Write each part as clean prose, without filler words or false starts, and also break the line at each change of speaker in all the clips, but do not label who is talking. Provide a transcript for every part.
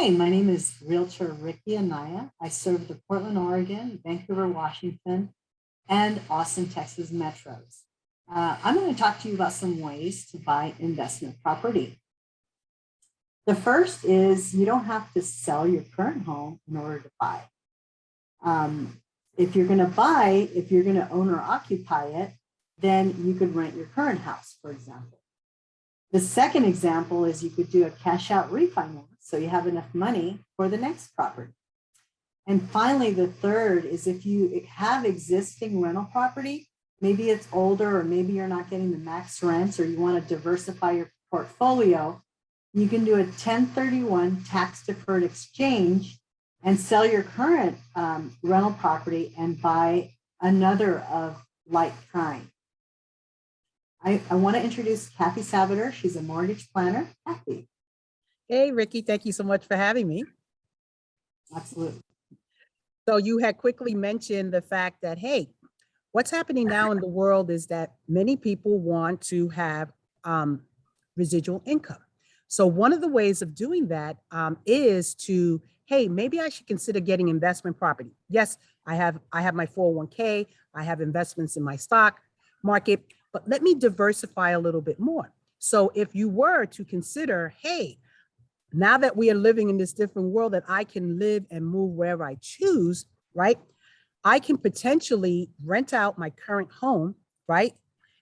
Hi, my name is Realtor Ricki Anaya. I serve the Portland, Oregon, Vancouver, Washington, and Austin, Texas metros. I'm going to talk to you about some ways to buy investment property. The first is you don't have to sell your current home in order to buy. If you're going to buy, if you're going to own or occupy it, then you could rent your current house, for example. The second example is you could do a cash out refinance so you have enough money for the next property. And finally, the third is if you have existing rental property, maybe it's older or maybe you're not getting the max rents or you want to diversify your portfolio, you can do a 1031 tax deferred exchange and sell your current rental property and buy another of like kind. I want to introduce Cathy Sabater. She's a mortgage planner. Cathy.
Hey, Ricki, thank you so much for having me.
Absolutely.
So you had quickly mentioned the fact that, hey, what's happening now in the world is that many people want to have residual income. So one of the ways of doing that is to, hey, maybe I should consider getting investment property. Yes, I have my 401k, I have investments in my stock market, but let me diversify a little bit more. So if you were to consider, hey, now that we are living in this different world that I can live and move wherever I choose, right? I can potentially rent out my current home, right?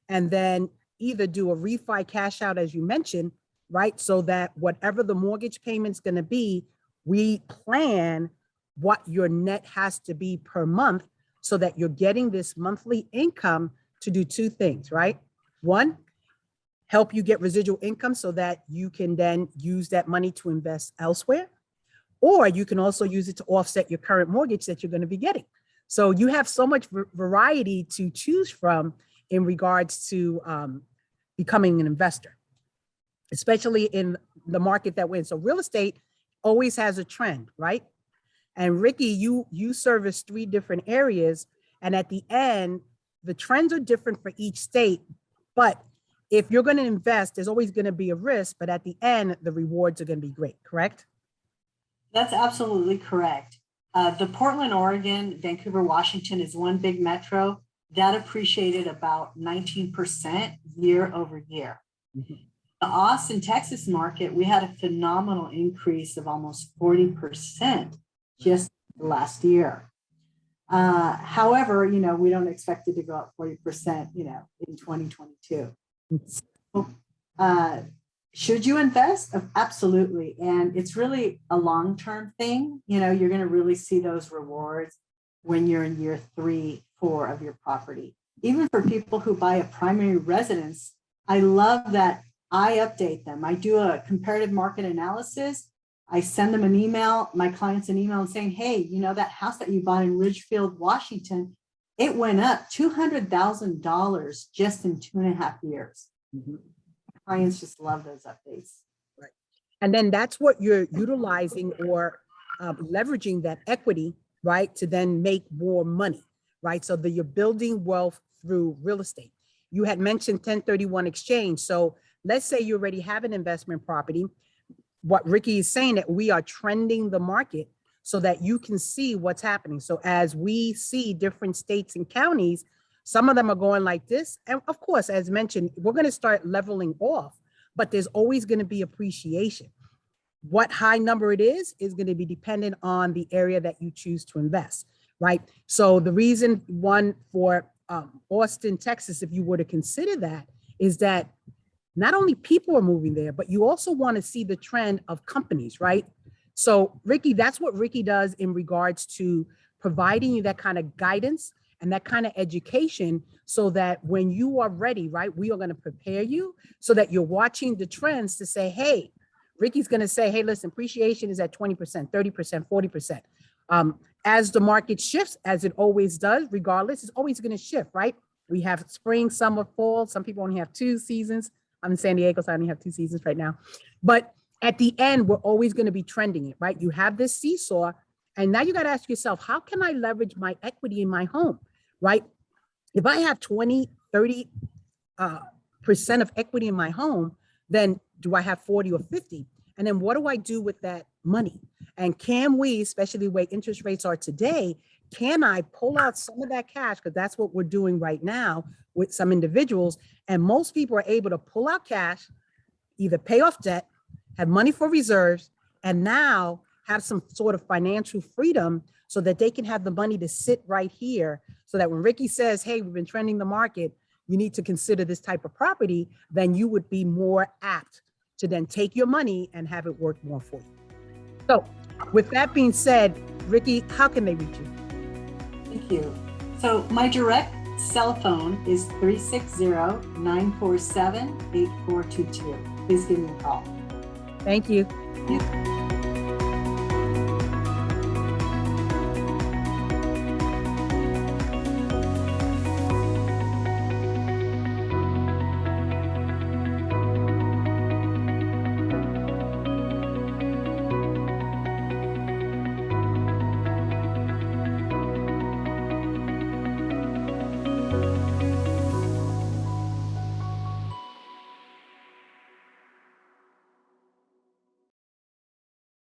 And then either do a refi cash out, as you mentioned, right? So that whatever the mortgage payment's going to be, we plan what your net has to be per month so that you're getting this monthly income to do two things, right? One, help you get residual income so that you can then use that money to invest elsewhere. Or you can also use it to offset your current mortgage that you're going to be getting. So you have so much variety to choose from in regards to becoming an investor, especially in the market that we're in. So real estate always has a trend, right? And Ricki, you service 3 different areas. And at the end, the trends are different for each state. But if you're going to invest, there's always going to be a risk. But at the end, the rewards are going to be great, correct?
That's absolutely correct. The Portland, Oregon, Vancouver, Washington is one big metro that appreciated about 19% year over year. Mm-hmm. The Austin, Texas market, we had a phenomenal increase of almost 40% just last year. However, we don't expect it to go up 40%, in 2022. So, should you invest? Absolutely. And it's really a long-term thing. You're going to really see those rewards when you're in year 3, 4 of your property. Even for people who buy a primary residence, I love that I update them. I do a comparative market analysis. I send them an email, my clients an email and saying, hey, that house that you bought in Ridgefield, Washington, it went up $200,000 just in 2.5 years. Mm-hmm. Clients just love those updates.
Right. And then that's what you're utilizing or leveraging that equity, right, to then make more money, right? So that you're building wealth through real estate. You had mentioned 1031 exchange. So let's say you already have an investment property. What Ricki is saying that we are trending the market so that you can see what's happening. So as we see different states and counties, some of them are going like this. And of course, as mentioned, we're going to start leveling off, but there's always going to be appreciation. What high number it is going to be dependent on the area that you choose to invest, right? So the reason one for Austin, Texas, if you were to consider that, is that not only people are moving there, but you also want to see the trend of companies, right? So Ricki, that's what Ricki does in regards to providing you that kind of guidance and that kind of education so that when you are ready, right, we are going to prepare you so that you're watching the trends to say, hey, Ricki's going to say, hey, listen, appreciation is at 20%, 30%, 40%. As the market shifts, as it always does, regardless, it's always going to shift, right? We have spring, summer, fall. Some people only have 2 seasons. I'm in San Diego, so I only have 2 seasons right now. But at the end, we're always going to be trending it, right? You have this seesaw, and now you got to ask yourself, how can I leverage my equity in my home, right? If I have 20, 30% of equity in my home, then do I have 40 or 50? And then what do I do with that money? And can we, especially the way interest rates are today, can I pull out some of that cash? Because that's what we're doing right now with some individuals. And most people are able to pull out cash, either pay off debt, have money for reserves, and now have some sort of financial freedom so that they can have the money to sit right here, so that when Ricki says, hey, we've been trending the market, you need to consider this type of property, then you would be more apt to then take your money and have it work more for you. So with that being said, Ricki, how can they reach you?
Thank you. So my direct cell phone is 360-947-8422. Please give me a call.
Thank you.
Thank you.